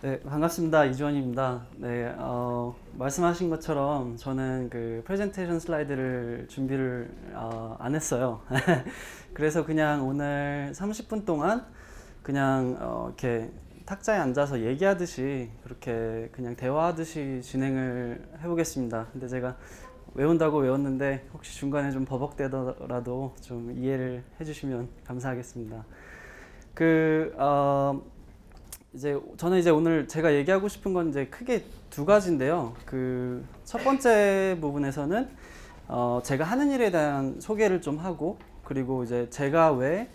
네, 반갑습니다. 이주원입니다. 네, 말씀하신 것처럼 저는 그 프레젠테이션 슬라이드를 준비를 안 했어요. 그래서 그냥 오늘 30분 동안 그냥 이렇게 탁자에 앉아서 얘기하듯이 그렇게 그냥 대화하듯이 진행을 해보겠습니다. 근데 제가 외운다고 외웠는데 혹시 중간에 좀 버벅대더라도 좀 이해를 해주시면 감사하겠습니다. 그 이제 저는 이제 오늘 제가 얘기하고 싶은 건 이제 크게 두 가지인데요. 그 첫 번째 부분에서는 제가 하는 일에 대한 소개를 좀 하고, 그리고 이제 제가 왜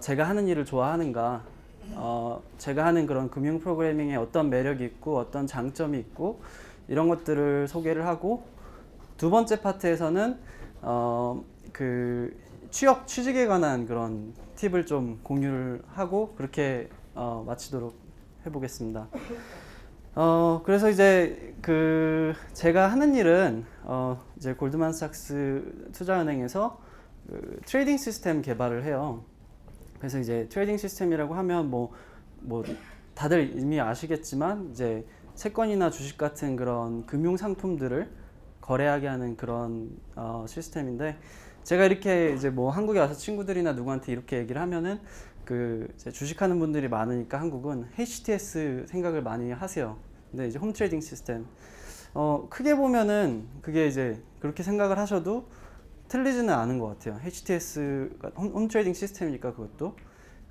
제가 하는 일을 좋아하는가, 제가 하는 그런 금융 프로그래밍에 어떤 매력이 있고 어떤 장점이 있고 이런 것들을 소개를 하고, 두 번째 파트에서는 그 취직에 관한 그런 팁을 좀 공유를 하고 그렇게 마치도록 해보겠습니다. 그래서 이제 그 제가 하는 일은 이제 골드만삭스 투자은행에서 그 트레이딩 시스템 개발을 해요. 그래서 이제 트레이딩 시스템이라고 하면 뭐 다들 이미 아시겠지만 이제 채권이나 주식 같은 그런 금융 상품들을 거래하게 하는 그런 시스템인데, 제가 이렇게 이제 뭐 한국에 와서 친구들이나 누구한테 이렇게 얘기를 하면은 그 이제 주식하는 분들이 많으니까 한국은 HTS 생각을 많이 하세요. 근데 이제 홈 트레이딩 시스템 크게 보면은 그게 이제 그렇게 생각을 하셔도 틀리지는 않은 것 같아요. HTS가 홈 트레이딩 시스템이니까 그것도.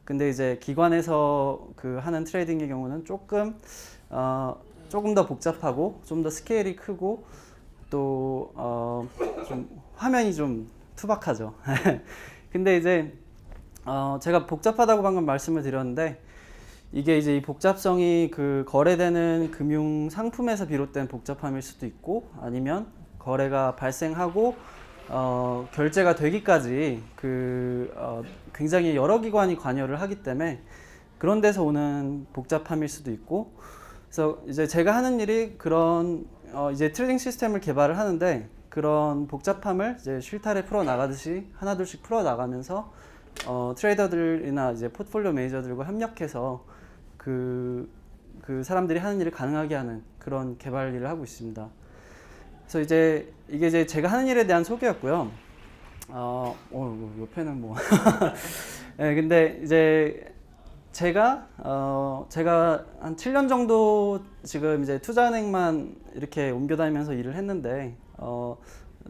근데 이제 기관에서 그 하는 트레이딩의 경우는 조금 더 복잡하고 좀 더 스케일이 크고 또 좀 화면이 좀 투박하죠. 근데 이제 제가 복잡하다고 방금 말씀을 드렸는데, 이게 이제 이 복잡성이 그 거래되는 금융 상품에서 비롯된 복잡함일 수도 있고, 아니면 거래가 발생하고 결제가 되기까지 굉장히 여러 기관이 관여를 하기 때문에 그런 데서 오는 복잡함일 수도 있고. 그래서 이제 제가 하는 일이 그런 이제 트레이딩 시스템을 개발을 하는데, 그런 복잡함을 이제 실타래 풀어 나가듯이 하나둘씩 풀어 나가면서 트레이더들이나 이제 포트폴리오 매니저들과 협력해서 그 사람들이 하는 일을 가능하게 하는 그런 개발 일을 하고 있습니다. 그래서 이제 이게 이제 제가 하는 일에 대한 소개였고요. 옆에는 뭐. 네, 근데 이제 제가 한 7년 정도 지금 이제 투자은행만 이렇게 옮겨 다니면서 일을 했는데,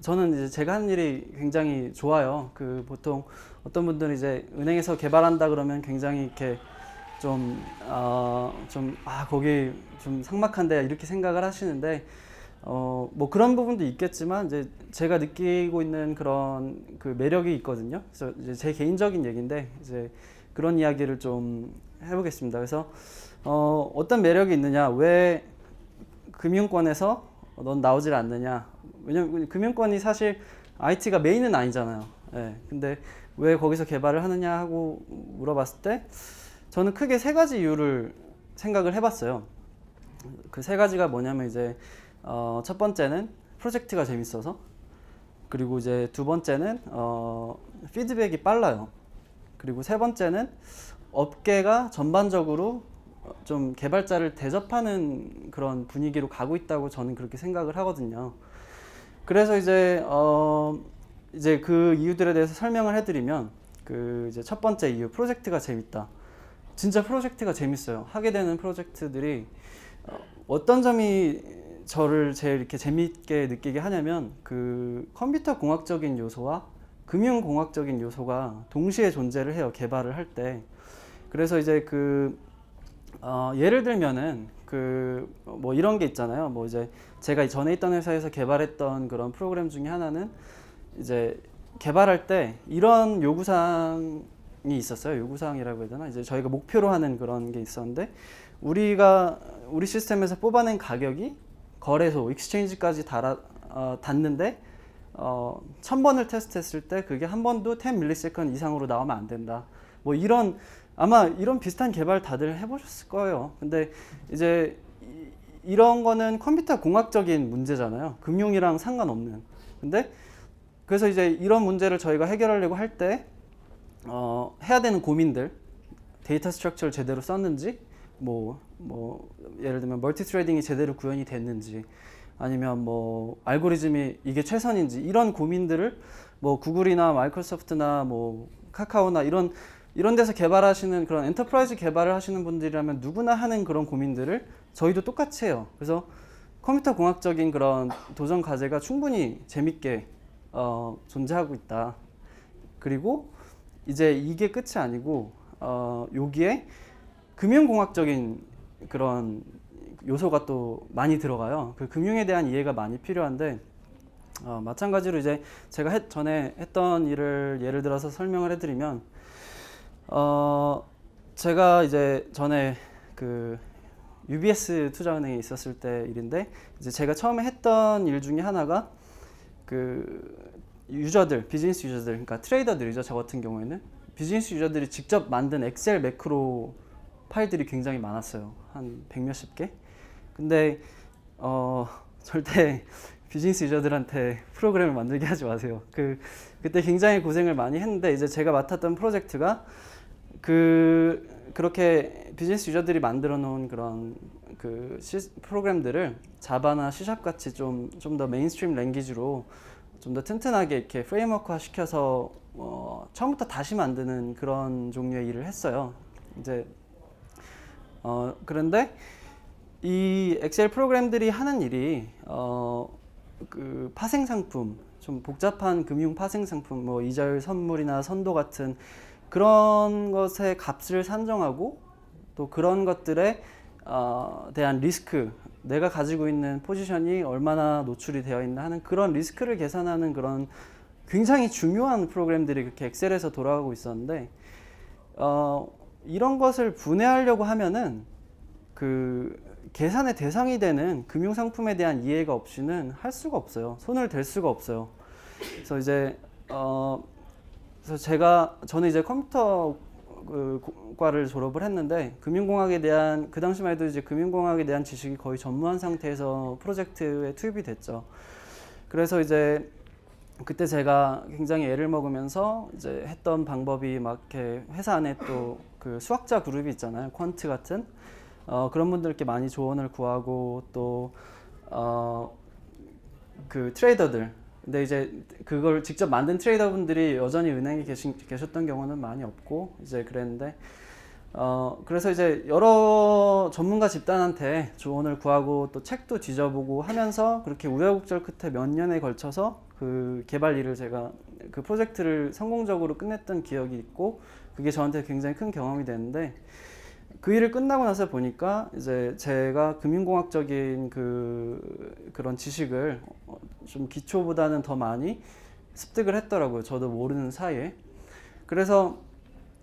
저는 이제 제가 하는 일이 굉장히 좋아요. 그 보통 어떤 분들은 이제 은행에서 개발한다 그러면 굉장히 이렇게 거기 좀 삭막한데 이렇게 생각을 하시는데, 뭐 그런 부분도 있겠지만 이제 제가 느끼고 있는 그런 그 매력이 있거든요. 그래서 이제 제 개인적인 얘기인데 이제 그런 이야기를 좀 해보겠습니다. 그래서 어떤 매력이 있느냐, 왜 금융권에서 넌 나오질 않느냐. 왜냐면 금융권이 사실 IT가 메인은 아니잖아요. 예. 근데 왜 거기서 개발을 하느냐 하고 물어봤을 때 저는 크게 세 가지 이유를 생각을 해봤어요. 그 세 가지가 뭐냐면 이제 첫 번째는 프로젝트가 재밌어서, 그리고 이제 두 번째는 피드백이 빨라요. 그리고 세 번째는 업계가 전반적으로 좀 개발자를 대접하는 그런 분위기로 가고 있다고 저는 그렇게 생각을 하거든요. 그래서 이제 그 이유들에 대해서 설명을 해드리면, 그 이제 첫 번째 이유, 프로젝트가 재밌다. 진짜 프로젝트가 재밌어요. 하게 되는 프로젝트들이 어떤 점이 저를 제일 이렇게 재밌게 느끼게 하냐면, 그 컴퓨터 공학적인 요소와 금융 공학적인 요소가 동시에 존재를 해요, 개발을 할 때. 그래서 이제 예를 들면은 뭐 이런 게 있잖아요. 뭐 이제 제가 전에 있던 회사에서 개발했던 그런 프로그램 중에 하나는 이제 개발할 때 이런 요구사항이 있었어요. 요구사항이라고 해야 되나? 이제 저희가 목표로 하는 그런 게 있었는데, 우리 시스템에서 뽑아낸 가격이 거래소, 익스체인지까지 닿는데 1000번을 테스트했을 때 그게 한 번도 10ms 이상으로 나오면 안 된다. 뭐 아마 이런 비슷한 개발 다들 해보셨을 거예요. 근데 이제 이런 거는 컴퓨터 공학적인 문제잖아요. 금융이랑 상관없는. 근데 그래서 이제 이런 문제를 저희가 해결하려고 할 때 해야 되는 고민들, 데이터 스트럭처를 제대로 썼는지, 뭐 예를 들면 멀티 트레이딩이 제대로 구현이 됐는지, 아니면 뭐 알고리즘이 이게 최선인지, 이런 고민들을 뭐 구글이나 마이크로소프트나 뭐 카카오나 이런 데서 개발하시는, 그런 엔터프라이즈 개발을 하시는 분들이라면 누구나 하는 그런 고민들을 저희도 똑같이 해요. 그래서 컴퓨터 공학적인 그런 도전 과제가 충분히 재밌게 존재하고 있다. 그리고 이제 이게 끝이 아니고 여기에 금융공학적인 그런 요소가 또 많이 들어가요. 그 금융에 대한 이해가 많이 필요한데, 마찬가지로 이제 제가 전에 했던 일을 예를 들어서 설명을 해드리면, 제가 이제 전에 그 UBS 투자은행에 있었을 때 일인데, 이제 제가 처음에 했던 일 중에 하나가 그 유저들, 비즈니스 유저들, 그러니까 트레이더들이죠. 저 같은 경우에는 비즈니스 유저들이 직접 만든 엑셀 매크로 파일들이 굉장히 많았어요. 한 100몇십 개. 근데 절대 비즈니스 유저들한테 프로그램을 만들게 하지 마세요. 그때 굉장히 고생을 많이 했는데, 이제 제가 맡았던 프로젝트가 그렇게 비즈니스 유저들이 만들어 놓은 그런 프로그램들을 자바나 C# 같이 좀 더 메인스트림 랭귀지로 좀 더 튼튼하게 이렇게 프레임워크화 시켜서 처음부터 다시 만드는 그런 종류의 일을 했어요. 이제 그런데 이 엑셀 프로그램들이 하는 일이 그 파생 상품, 좀 복잡한 금융 파생 상품, 뭐 이자율 선물이나 선도 같은 그런 것의 값을 산정하고, 또 그런 것들에 대한 리스크, 내가 가지고 있는 포지션이 얼마나 노출이 되어 있나 하는 그런 리스크를 계산하는 그런 굉장히 중요한 프로그램들이 그렇게 엑셀에서 돌아가고 있었는데, 이런 것을 분해하려고 하면은 그 계산의 대상이 되는 금융 상품에 대한 이해가 없이는 할 수가 없어요. 손을 댈 수가 없어요. 그래서 이제 그래서 저는 이제 컴퓨터 과를 졸업을 했는데, 금융공학에 대한, 그 당시만 해도 이제 금융공학에 대한 지식이 거의 전무한 상태에서 프로젝트에 투입이 됐죠. 그래서 이제 그때 제가 굉장히 애를 먹으면서 이제 했던 방법이, 막 이렇게 회사 안에 또 그 수학자 그룹이 있잖아요. 퀀트 같은 그런 분들께 많이 조언을 구하고, 또 그 트레이더들, 근데 이제 그걸 직접 만든 트레이더 분들이 여전히 은행에 계셨던 경우는 많이 없고, 이제 그랬는데, 그래서 이제 여러 전문가 집단한테 조언을 구하고 또 책도 뒤져보고 하면서 그렇게 우여곡절 끝에 몇 년에 걸쳐서 그 개발 일을, 제가 그 프로젝트를 성공적으로 끝냈던 기억이 있고, 그게 저한테 굉장히 큰 경험이 됐는데, 그 일을 끝나고 나서 보니까 이제 제가 금융공학적인 그런 지식을 좀 기초보다는 더 많이 습득을 했더라고요. 저도 모르는 사이에. 그래서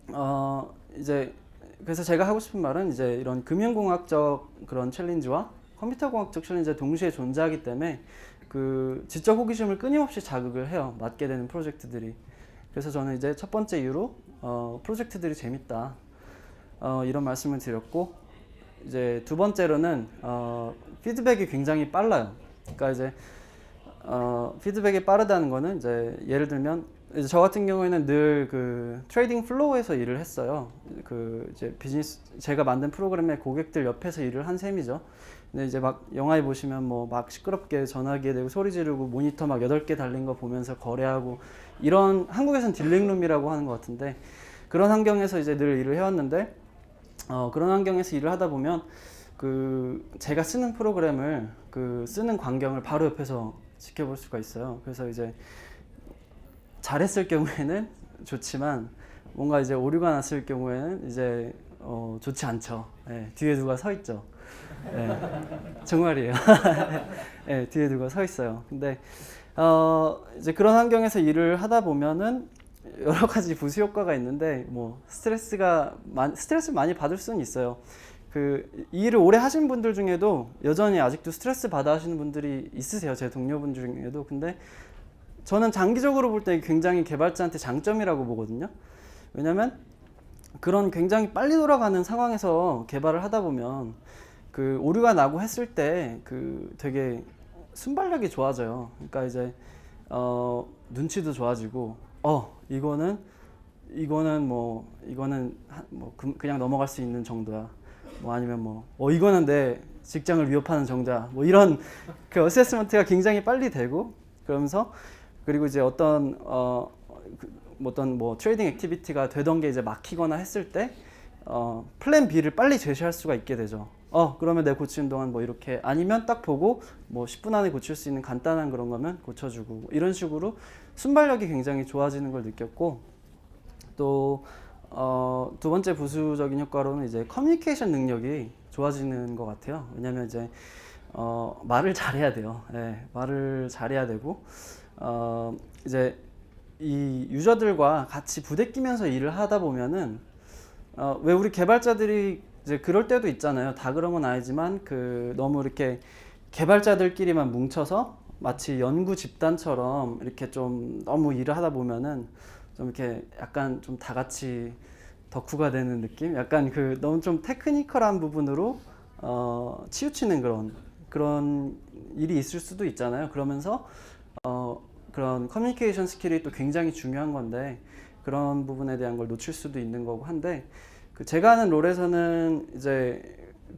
그래서 제가 하고 싶은 말은, 이제 이런 금융공학적 그런 챌린지와 컴퓨터공학적 챌린지가 동시에 존재하기 때문에 그 지적 호기심을 끊임없이 자극을 해요. 맡게 되는 프로젝트들이. 그래서 저는 이제 첫 번째 이유로 프로젝트들이 재밌다, 이런 말씀을 드렸고, 이제 두 번째로는 피드백이 굉장히 빨라요. 그러니까 이제 피드백이 빠르다는 거는, 이제 예를 들면 이제 저 같은 경우에는 늘 그 트레이딩 플로우에서 일을 했어요. 그 이제 제가 만든 프로그램의 고객들 옆에서 일을 한 셈이죠. 근데 이제 막 영화에 보시면 뭐 막 시끄럽게 전화기에 대고 소리 지르고 모니터 막 8개 달린 거 보면서 거래하고, 이런, 한국에선 딜링룸이라고 하는 것 같은데, 그런 환경에서 이제 늘 일을 해왔는데, 그런 환경에서 일을 하다 보면 제가 쓰는 프로그램을 쓰는 광경을 바로 옆에서 지켜볼 수가 있어요. 그래서 이제 잘했을 경우에는 좋지만, 뭔가 이제 오류가 났을 경우에는 이제 좋지 않죠. 네, 뒤에 누가 서 있죠. 네, 정말이에요. 네, 뒤에 누가 서 있어요. 근데 이제 그런 환경에서 일을 하다 보면은 여러 가지 부수 효과가 있는데, 뭐 스트레스를 많이 받을 수는 있어요. 이 일을 오래 하신 분들 중에도 여전히 아직도 스트레스 받아 하시는 분들이 있으세요. 제 동료분 중에도. 근데 저는 장기적으로 볼 때 굉장히 개발자한테 장점이라고 보거든요. 왜냐면 그런 굉장히 빨리 돌아가는 상황에서 개발을 하다 보면 그 오류가 나고 했을 때 되게 순발력이 좋아져요. 그러니까 이제 눈치도 좋아지고, 이거는 그냥 넘어갈 수 있는 정도야. 뭐 아니면 뭐 이거는 내 직장을 위협하는 정자 뭐 이런 그 어세스먼트가 굉장히 빨리 되고 그러면서 그리고 이제 어떤 어떤 뭐 트레이딩 액티비티가 되던 게 이제 막히거나 했을 때 플랜 B를 빨리 제시할 수가 있게 되죠. 그러면 내가 고치는 동안 뭐 이렇게 아니면 딱 보고 뭐 10분 안에 고칠 수 있는 간단한 그런 거면 고쳐주고 뭐 이런 식으로 순발력이 굉장히 좋아지는 걸 느꼈고 또 두 번째 부수적인 효과로는 이제 커뮤니케이션 능력이 좋아지는 것 같아요. 왜냐면 이제 말을 잘해야 돼요. 네, 말을 잘해야 되고 이제 이 유저들과 같이 부대끼면서 일을 하다 보면은 왜 우리 개발자들이 이제 그럴 때도 있잖아요. 다 그런 건 아니지만 그 너무 이렇게 개발자들끼리만 뭉쳐서 마치 연구 집단처럼 이렇게 좀 너무 일을 하다 보면은 좀 이렇게 약간 좀 다 같이 덕후가 되는 느낌? 약간 그 너무 좀 테크니컬한 부분으로 치우치는 그런 일이 있을 수도 있잖아요. 그러면서 그런 커뮤니케이션 스킬이 또 굉장히 중요한 건데 그런 부분에 대한 걸 놓칠 수도 있는 거고 한데 그 제가 하는 롤에서는 이제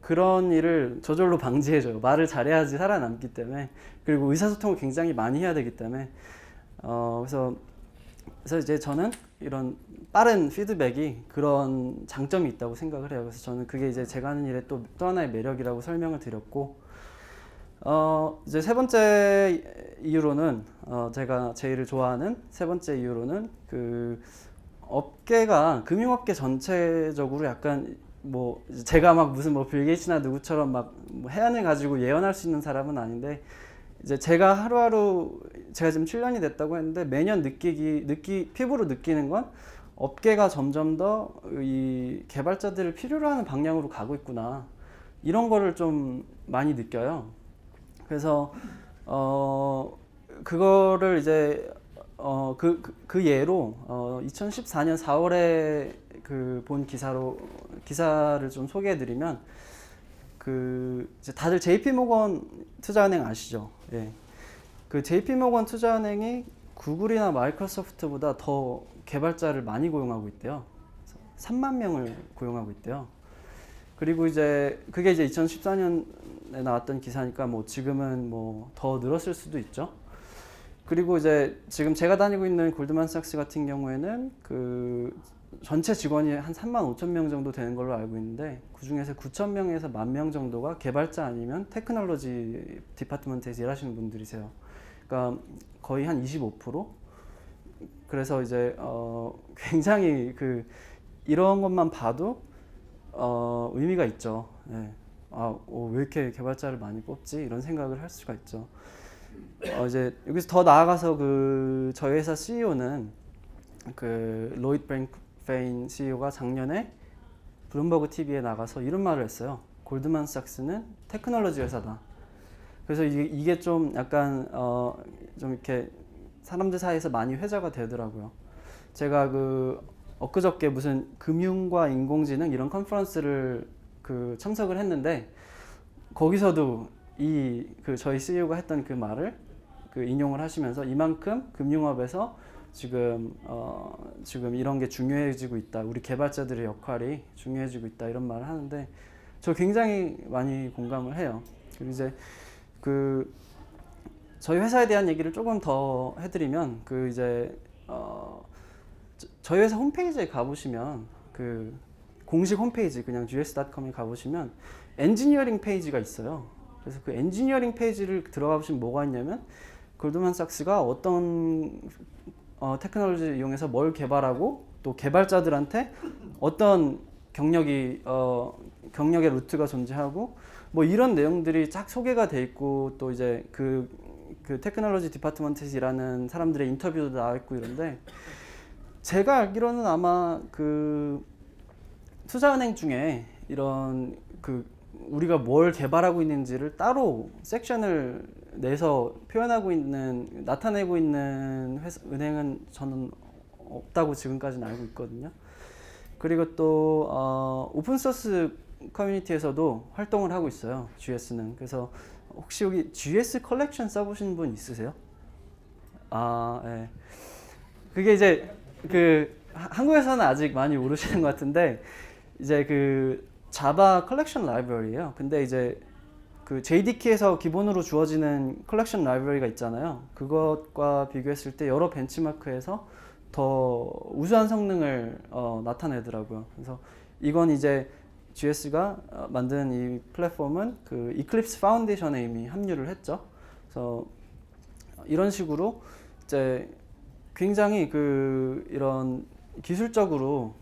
그런 일을 저절로 방지해줘요. 말을 잘해야지 살아남기 때문에 그리고 의사소통을 굉장히 많이 해야 되기 때문에 그래서 이제 저는 이런 빠른 피드백이 그런 장점이 있다고 생각을 해요. 그래서 저는 그게 이제 제가 하는 일의 또 하나의 매력이라고 설명을 드렸고 이제 세 번째 이유로는 제가 제일 좋아하는 세 번째 이유로는 그 업계가 금융업계 전체적으로 약간 뭐 제가 막 무슨 뭐 빌 게이츠나 누구처럼 막뭐 해안을 가지고 예언할 수 있는 사람은 아닌데 이제 제가 하루하루 제가 지금 7년이 됐다고 했는데 매년 피부로 느끼는 건 업계가 점점 더 이 개발자들을 필요로 하는 방향으로 가고 있구나 이런 거를 좀 많이 느껴요. 그래서 그거를 이제 그 예로 2014년 4월에 그 본 기사를 좀 소개해드리면 그 이제 다들 JP 모건 투자은행 아시죠? 예. 그 JP 모건 투자은행이 구글이나 마이크로소프트보다 더 개발자를 많이 고용하고 있대요. 3만 명을 고용하고 있대요. 그리고 이제 그게 이제 2014년에 나왔던 기사니까 뭐 지금은 뭐 더 늘었을 수도 있죠. 그리고 이제 지금 제가 다니고 있는 골드만삭스 같은 경우에는 그 전체 직원이 한 3만 5천 명 정도 되는 걸로 알고 있는데 그 중에서 9천 명에서 1만 명 정도가 개발자 아니면 테크놀로지 디파트먼트에서 일하시는 분들이세요. 그러니까 거의 한 25%. 그래서 이제 굉장히 그 이런 것만 봐도 의미가 있죠. 네. 왜 이렇게 개발자를 많이 뽑지? 이런 생각을 할 수가 있죠. 이제 여기서 더 나아가서 그 저희 회사 CEO는 그 로이드 브랭페인 CEO가 작년에 블룸버그 TV에 나가서 이런 말을 했어요. 골드만삭스는 테크놀로지 회사다. 그래서 이게 좀 약간 좀 이렇게 사람들 사이에서 많이 회자가 되더라고요. 제가 그 엊그저께 무슨 금융과 인공지능 이런 컨퍼런스를 그 참석을 했는데 거기서도 그 저희 CEO가 했던 그 말을 그 인용을 하시면서 이만큼 금융업에서 지금 이런 게 중요해지고 있다. 우리 개발자들의 역할이 중요해지고 있다. 이런 말을 하는데 저 굉장히 많이 공감을 해요. 그리고 이제 그 저희 회사에 대한 얘기를 조금 더 해드리면 그 이제 저희 회사 홈페이지에 가보시면 그 공식 홈페이지 그냥 gs.com에 가보시면 엔지니어링 페이지가 있어요. 그래서 그 엔지니어링 페이지를 들어가 보시면 뭐가 있냐면 골드만삭스가 어떤 테크놀로지를 이용해서 뭘 개발하고 또 개발자들한테 어떤 경력의 루트가 존재하고 뭐 이런 내용들이 쫙 소개가 돼 있고 또 이제 그 테크놀로지 디파트먼트에서 일하는 사람들의 인터뷰도 나와 있고 이런데 제가 알기로는 아마 그 투자은행 중에 이런 그 우리가 뭘 개발하고 있는지를 따로 섹션을 내서 나타내고 있는 은행은 저는 없다고 지금까지는 알고 있거든요. 그리고 또 오픈소스 커뮤니티에서도 활동을 하고 있어요. GS는. 그래서 혹시 여기 GS 컬렉션 써보신 분 있으세요? 네. 그게 이제 그 한국에서는 아직 많이 모르시는 것 같은데 이제 그 자바 컬렉션 라이브러리예요. 근데 이제 그 JDK에서 기본으로 주어지는 컬렉션 라이브러리가 있잖아요. 그것과 비교했을 때 여러 벤치마크에서 더 우수한 성능을 나타내더라고요. 그래서 이건 이제 GS가 만든 이 플랫폼은 그 이클립스 파운데이션에 이미 합류를 했죠. 그래서 이런 식으로 이제 굉장히 그 이런 기술적으로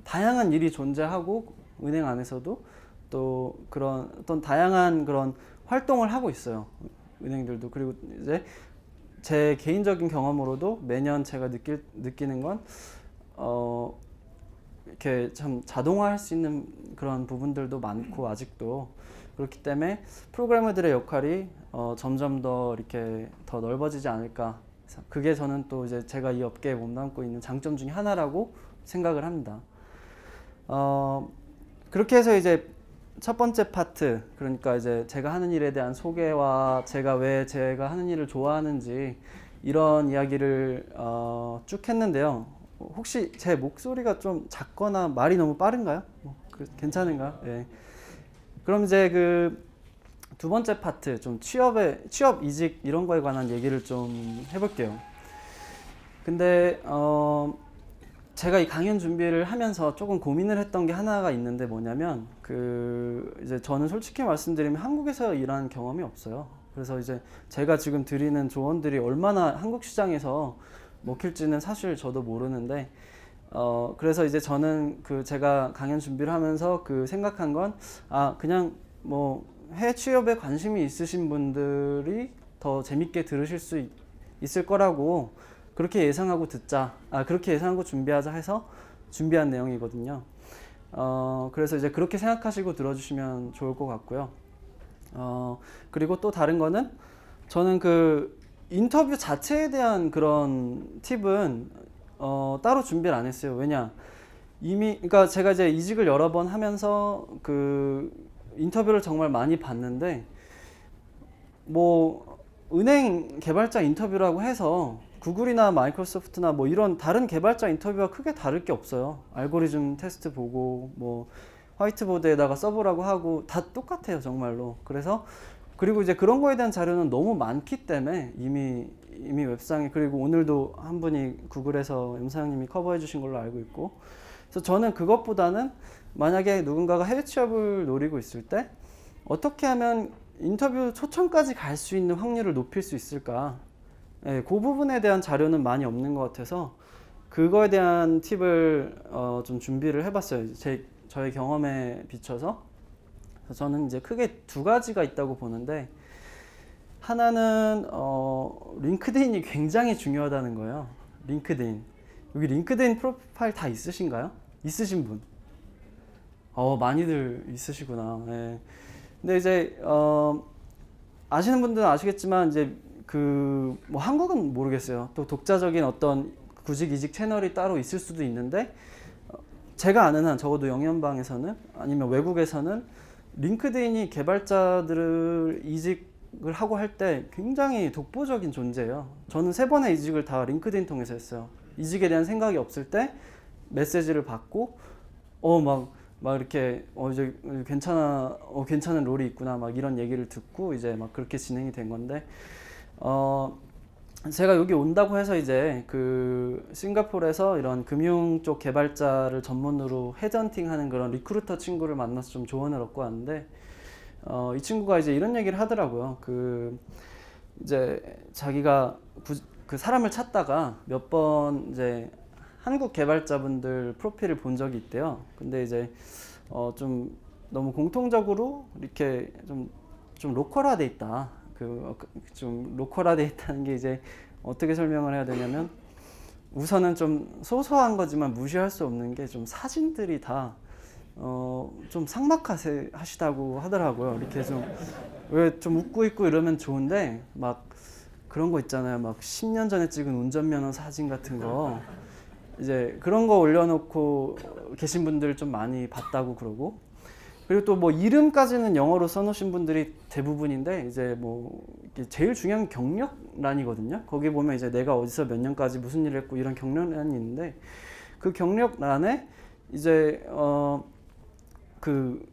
다양한 일이 존재하고 은행 안에서도 또 그런 어떤 다양한 그런 활동을 하고 있어요. 은행들도. 그리고 이제 제 개인적인 경험으로도 매년 제가 느끼는 건 이렇게 참 자동화할 수 있는 그런 부분들도 많고 아직도 그렇기 때문에 프로그래머들의 역할이 점점 더 이렇게 더 넓어지지 않을까. 그게 저는 또 이제 제가 이 업계에 몸담고 있는 장점 중에 하나라고 생각을 합니다. 그렇게 해서 이제 첫 번째 파트, 그러니까 이제 제가 하는 일에 대한 소개와 제가 왜 제가 하는 일을 좋아하는지 이런 이야기를 쭉 했는데요. 혹시 제 목소리가 좀 작거나 말이 너무 빠른가요? 괜찮은가요? 예. 그럼 이제 그 두 번째 파트, 좀 취업 이직 이런 거에 관한 얘기를 좀 해볼게요. 근데 제가 이 강연 준비를 하면서 조금 고민을 했던 게 하나가 있는데 뭐냐면 그 이제 저는 솔직히 말씀드리면 한국에서 일한 경험이 없어요. 그래서 이제 제가 지금 드리는 조언들이 얼마나 한국 시장에서 먹힐지는 사실 저도 모르는데 그래서 이제 저는 그 제가 강연 준비를 하면서 그 생각한 건 그냥 뭐 해외 취업에 관심이 있으신 분들이 더 재밌게 들으실 수 있을 거라고 그렇게 예상하고 그렇게 예상하고 준비하자 해서 준비한 내용이거든요. 그래서 이제 그렇게 생각하시고 들어주시면 좋을 것 같고요. 그리고 또 다른 거는 저는 그 인터뷰 자체에 대한 그런 팁은 따로 준비를 안 했어요. 왜냐? 그러니까 제가 이제 이직을 여러 번 하면서 그 인터뷰를 정말 많이 봤는데 뭐 은행 개발자 인터뷰라고 해서 구글이나 마이크로소프트나 뭐 이런 다른 개발자 인터뷰와 크게 다를 게 없어요. 알고리즘 테스트 보고 뭐 화이트보드에다가 써보라고 하고 다 똑같아요, 정말로. 그리고 이제 그런 거에 대한 자료는 너무 많기 때문에 이미 웹상에, 그리고 오늘도 한 분이 구글에서 염사장님이 커버해 주신 걸로 알고 있고, 그래서 저는 그것보다는 만약에 누군가가 해외 취업을 노리고 있을 때 어떻게 하면 인터뷰 초청까지 갈 수 있는 확률을 높일 수 있을까? 그 부분에 대한 자료는 많이 없는 것 같아서 그거에 대한 팁을 좀 준비를 해봤어요. 저의 경험에 비춰서. 그래서 저는 이제 크게 두 가지가 있다고 보는데, 하나는 링크드인이 굉장히 중요하다는 거예요. 링크드인. 여기 링크드인 프로파일 다 있으신가요? 있으신 분? 많이들 있으시구나. 네. 근데 이제 아시는 분들은 아시겠지만 이제 뭐 한국은 모르겠어요. 또 독자적인 어떤 구직 이직 채널이 따로 있을 수도 있는데 제가 아는 한 적어도 영연방에서는 아니면 외국에서는 링크드인이 개발자들을 이직을 하고 할 때 굉장히 독보적인 존재예요. 저는 3번의 이직을 다 링크드인 통해서 했어요. 이직에 대한 생각이 없을 때 메시지를 받고 막 이렇게 이제 괜찮은 롤이 있구나 막 이런 얘기를 듣고 이제 막 그렇게 진행이 된 건데 제가 여기 온다고 해서 이제 그 싱가포르에서 이런 금융 쪽 개발자를 전문으로 헤드헌팅하는 그런 리크루터 친구를 만나서 좀 조언을 얻고 왔는데 이 친구가 이제 이런 얘기를 하더라고요. 그 이제 자기가 그 사람을 찾다가 몇 번 이제 한국 개발자분들 프로필을 본 적이 있대요. 근데 이제 좀 너무 공통적으로 이렇게 좀 로컬화돼 있다. 좀 로컬화돼 있다는 게 이제 어떻게 설명을 해야 되냐면, 우선은 좀 소소한 거지만 무시할 수 없는 게 좀 사진들이 다 좀 삭막하시다고 하더라고요. 이렇게 왜 좀 웃고 있고 이러면 좋은데 막 그런 거 있잖아요. 막 10년 전에 찍은 운전면허 사진 같은 거 이제 그런 거 올려놓고 계신 분들 좀 많이 봤다고 그러고, 그리고 또 뭐 이름까지는 영어로 써놓으신 분들이 대부분인데 이제 뭐 제일 중요한 경력란이거든요. 거기 보면 이제 내가 어디서 몇 년까지 무슨 일을 했고 이런 경력란이 있는데 그 경력란에 이제 그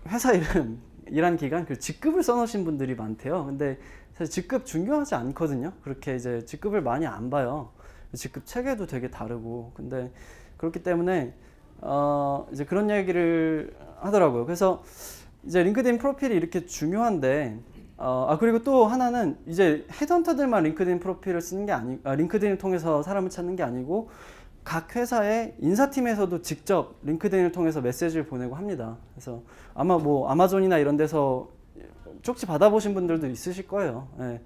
회사 이름 일한 기간 그 직급을 써놓으신 분들이 많대요. 근데 사실 직급 중요하지 않거든요. 그렇게 이제 직급을 많이 안 봐요. 직급 체계도 되게 다르고. 근데 그렇기 때문에 이제 그런 얘기를 하더라고요. 그래서 이제 링크드인 프로필이 이렇게 중요한데 그리고 또 하나는 이제 헤드헌터들만 링크드인 프로필을 쓰는 게 링크드인을 통해서 사람을 찾는 게 아니고 각 회사의 인사팀에서도 직접 링크드인을 통해서 메시지를 보내고 합니다. 그래서 아마 뭐 아마존이나 이런 데서 쪽지 받아보신 분들도 있으실 거예요. 예.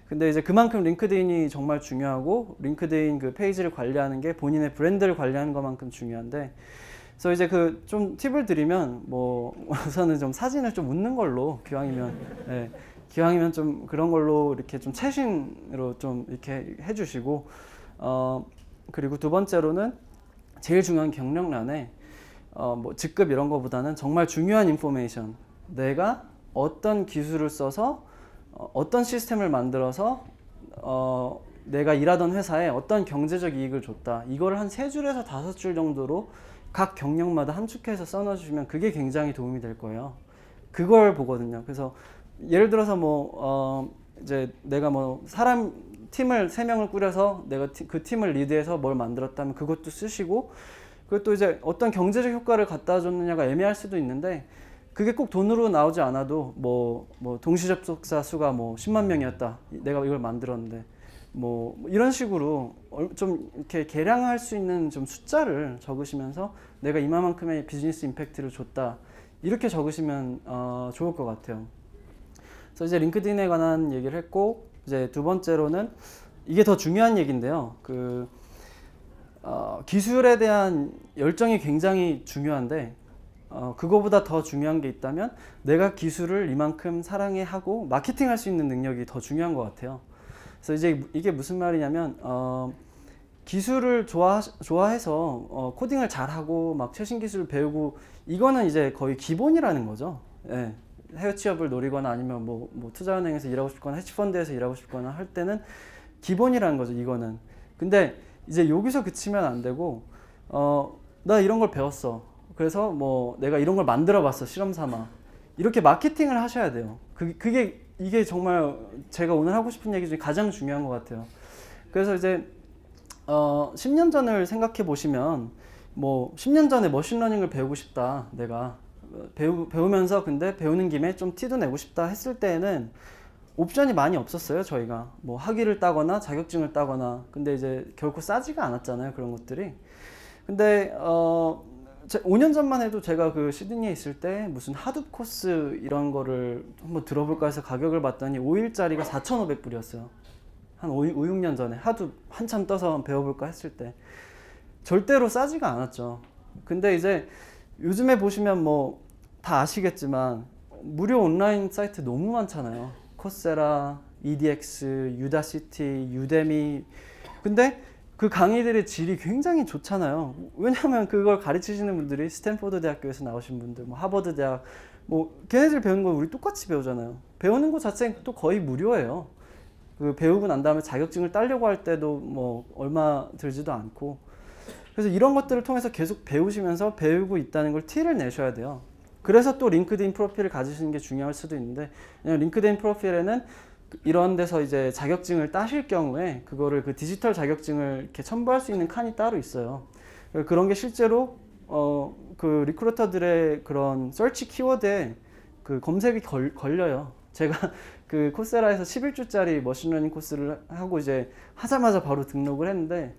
근데 이제 그만큼 링크드인이 정말 중요하고 링크드인 그 페이지를 관리하는 게 본인의 브랜드를 관리하는 것만큼 중요한데, 그래서 이제 그 좀 팁을 드리면 뭐 우선은 좀 사진을 좀 웃는 걸로 기왕이면 예, 기왕이면 좀 그런 걸로 이렇게 좀 최신으로 좀 이렇게 해주시고 그리고 두 번째로는 제일 중요한 경력란에 뭐 직급 이런 거보다는 정말 중요한 인포메이션, 내가 어떤 기술을 써서 어떤 시스템을 만들어서 내가 일하던 회사에 어떤 경제적 이익을 줬다, 이거를 한 3줄에서 5줄 정도로 각 경력마다 함축해서 써놔주시면 그게 굉장히 도움이 될 거예요. 그걸 보거든요. 그래서 예를 들어서 뭐 이제 내가 뭐 팀을 3명을 꾸려서 내가 그 팀을 리드해서 뭘 만들었다면 그것도 쓰시고, 그리고 또 이제 어떤 경제적 효과를 갖다 줬느냐가 애매할 수도 있는데 그게 꼭 돈으로 나오지 않아도 뭐 동시 접속자 수가 뭐 10만 명이었다, 내가 이걸 만들었는데 뭐 이런 식으로 좀 이렇게 계량할 수 있는 좀 숫자를 적으시면서 내가 이만큼의 비즈니스 임팩트를 줬다, 이렇게 적으시면 좋을 것 같아요. 그래서 이제 링크드인에 관한 얘기를 했고, 이제 두 번째로는 이게 더 중요한 얘기인데요. 기술에 대한 열정이 굉장히 중요한데 그거보다 더 중요한 게 있다면 내가 기술을 이만큼 사랑해하고 마케팅할 수 있는 능력이 더 중요한 것 같아요. 그래서 이제 이게 무슨 말이냐면 기술을 좋아해서 코딩을 잘하고 막 최신 기술을 배우고 이거는 이제 거의 기본이라는 거죠. 예. 해외 취업을 노리거나 아니면 뭐 투자은행에서 일하고 싶거나 헤지펀드에서 일하고 싶거나 할 때는 기본이라는 거죠, 이거는. 근데 이제 여기서 그치면 안 되고 나 이런 걸 배웠어, 그래서 뭐 내가 이런 걸 만들어 봤어, 실험 삼아, 이렇게 마케팅을 하셔야 돼요. 이게 정말 제가 오늘 하고 싶은 얘기 중에 가장 중요한 것 같아요. 그래서 이제 10년 전을 생각해 보시면 뭐 10년 전에 머신러닝을 배우고 싶다, 내가 배우면서 근데 배우는 김에 좀 티도 내고 싶다 했을 때에는 옵션이 많이 없었어요. 저희가 뭐 학위를 따거나 자격증을 따거나. 근데 이제 결코 싸지가 않았잖아요, 그런 것들이. 근데 5년 전만 해도 제가 그 시드니에 있을 때 무슨 하둡 코스 이런 거를 한번 들어볼까 해서 가격을 봤더니 5일짜리가 4,500불이었어요. 한 5, 6년 전에 하둡 한참 떠서 배워볼까 했을 때 절대로 싸지가 않았죠. 근데 이제 요즘에 보시면 뭐 다 아시겠지만 무료 온라인 사이트 너무 많잖아요. 코세라, EDX, 유다시티, 유데미. 근데 그 강의들의 질이 굉장히 좋잖아요. 왜냐하면 그걸 가르치시는 분들이 스탠포드 대학교에서 나오신 분들, 뭐 하버드 대학, 뭐 걔네들 배우는 거 우리 똑같이 배우잖아요. 배우는 거 자체는 또 거의 무료예요. 그 배우고 난 다음에 자격증을 따려고 할 때도 뭐 얼마 들지도 않고. 그래서 이런 것들을 통해서 계속 배우시면서 배우고 있다는 걸 티를 내셔야 돼요. 그래서 또 링크드인 프로필을 가지시는 게 중요할 수도 있는데, 왜냐면 링크드인 프로필에는 이런 데서 이제 자격증을 따실 경우에 그거를 그 디지털 자격증을 이렇게 첨부할 수 있는 칸이 따로 있어요. 그런 게 실제로 그 리크루터들의 그런 서치 키워드에 그 검색이 걸려요. 제가 그 코세라에서 11주짜리 머신러닝 코스를 하고 이제 하자마자 바로 등록을 했는데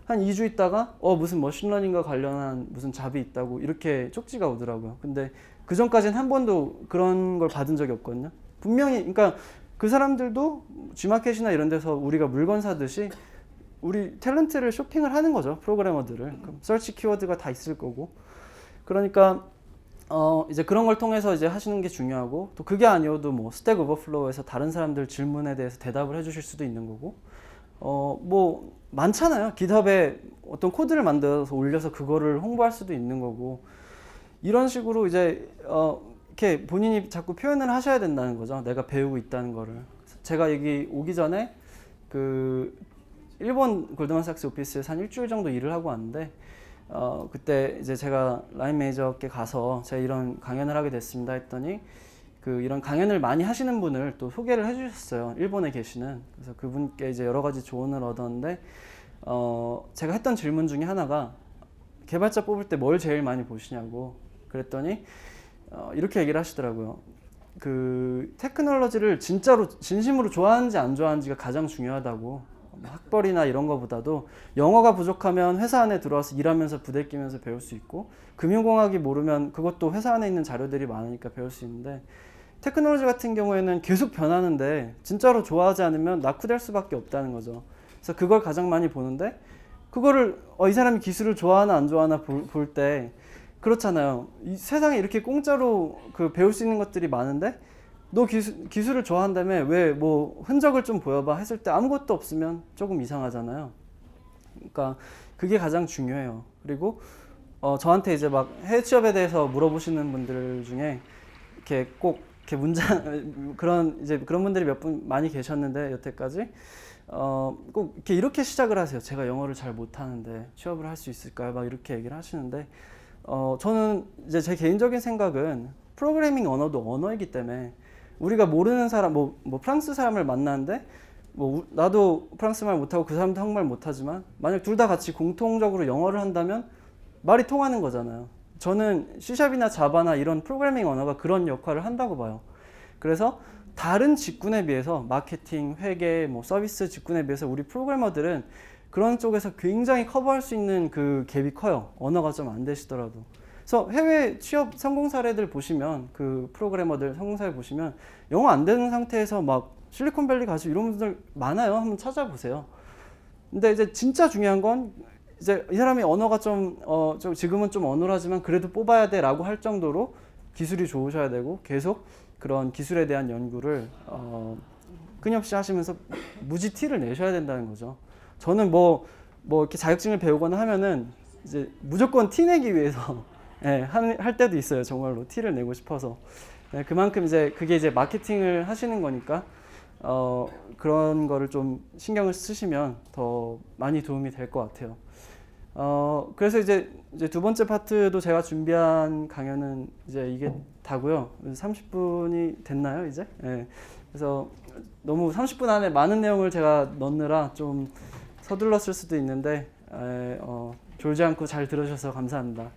한 2주 있다가 무슨 머신러닝과 관련한 무슨 잡이 있다고 이렇게 쪽지가 오더라고요. 근데 그 전까지는 한 번도 그런 걸 받은 적이 없거든요. 분명히 그러니까 그 사람들도 G마켓이나 이런 데서 우리가 물건 사듯이 우리 탤런트를 쇼핑을 하는 거죠. 프로그래머들을. 서치 키워드가 다 있을 거고. 그러니까 이제 그런 걸 통해서 이제 하시는 게 중요하고, 또 그게 아니어도 뭐 스택 오버플로우에서 다른 사람들 질문에 대해서 대답을 해주실 수도 있는 거고, 뭐 많잖아요. 깃허브에 어떤 코드를 만들어서 올려서 그거를 홍보할 수도 있는 거고, 이런 식으로 이제 이렇게 본인이 자꾸 표현을 하셔야 된다는 거죠. 내가 배우고 있다는 거를. 제가 여기 오기 전에 그 일본 골드만삭스 오피스에서 한 일주일 정도 일을 하고 왔는데 그때 이제 제가 라인 매니저께 가서 제가 이런 강연을 하게 됐습니다 했더니 그 이런 강연을 많이 하시는 분을 또 소개를 해주셨어요. 일본에 계시는. 그래서 그분께 이제 여러 가지 조언을 얻었는데 제가 했던 질문 중에 하나가 개발자 뽑을 때 뭘 제일 많이 보시냐고 그랬더니 이렇게 얘기를 하시더라고요. 그 테크놀로지를 진짜로 진심으로 좋아하는지 안 좋아하는지가 가장 중요하다고. 학벌이나 이런 거보다도 영어가 부족하면 회사 안에 들어와서 일하면서 부대끼면서 배울 수 있고 금융공학이 모르면 그것도 회사 안에 있는 자료들이 많으니까 배울 수 있는데 테크놀로지 같은 경우에는 계속 변하는데 진짜로 좋아하지 않으면 낙후될 수밖에 없다는 거죠. 그래서 그걸 가장 많이 보는데 그거를 이 사람이 기술을 좋아하나 안 좋아하나 볼 때 그렇잖아요. 이 세상에 이렇게 공짜로 그 배울 수 있는 것들이 많은데 너 기술을 좋아한다며 왜 뭐 흔적을 좀 보여봐 했을 때 아무것도 없으면 조금 이상하잖아요. 그러니까 그게 가장 중요해요. 그리고 저한테 이제 막 해외 취업에 대해서 물어보시는 분들 중에 이렇게 꼭 이렇게 문장 그런 분들이 몇 분 많이 계셨는데 여태까지 꼭 이렇게 시작을 하세요. 제가 영어를 잘 못하는데 취업을 할 수 있을까요? 막 이렇게 얘기를 하시는데 저는 이제 제 개인적인 생각은 프로그래밍 언어도 언어이기 때문에 우리가 모르는 사람 뭐 프랑스 사람을 만나는데 뭐 나도 프랑스 말 못하고 그 사람도 한국말 못하지만 만약 둘 다 같이 공통적으로 영어를 한다면 말이 통하는 거잖아요. 저는 C샵이나 자바나 이런 프로그래밍 언어가 그런 역할을 한다고 봐요. 그래서 다른 직군에 비해서 마케팅, 회계, 뭐 서비스 직군에 비해서 우리 프로그래머들은 그런 쪽에서 굉장히 커버할 수 있는 그 갭이 커요. 언어가 좀 안 되시더라도. 그래서 해외 취업 성공 사례들 보시면 그 프로그래머들 성공 사례 보시면 영어 안 되는 상태에서 막 실리콘밸리 가서 이런 분들 많아요. 한번 찾아보세요. 근데 이제 진짜 중요한 건 이제 이 사람이 언어가 좀 지금은 좀 어눌하지만 그래도 뽑아야 돼라고 할 정도로 기술이 좋으셔야 되고 계속 그런 기술에 대한 연구를 끊임없이 하시면서 무지 티를 내셔야 된다는 거죠. 저는 뭐 이렇게 자격증을 배우거나 하면은 이제 무조건 티 내기 위해서 예, 할 때도 있어요. 정말로 티를 내고 싶어서. 예, 그만큼 이제 그게 이제 마케팅을 하시는 거니까 그런 거를 좀 신경을 쓰시면 더 많이 도움이 될 것 같아요. 그래서 이제 두 번째 파트도 제가 준비한 강연은 이제 이게 다고요. 30분이 됐나요, 이제? 예. 그래서 너무 30분 안에 많은 내용을 제가 넣느라 좀 서둘렀을 수도 있는데 졸지 않고 잘 들어주셔서 감사합니다.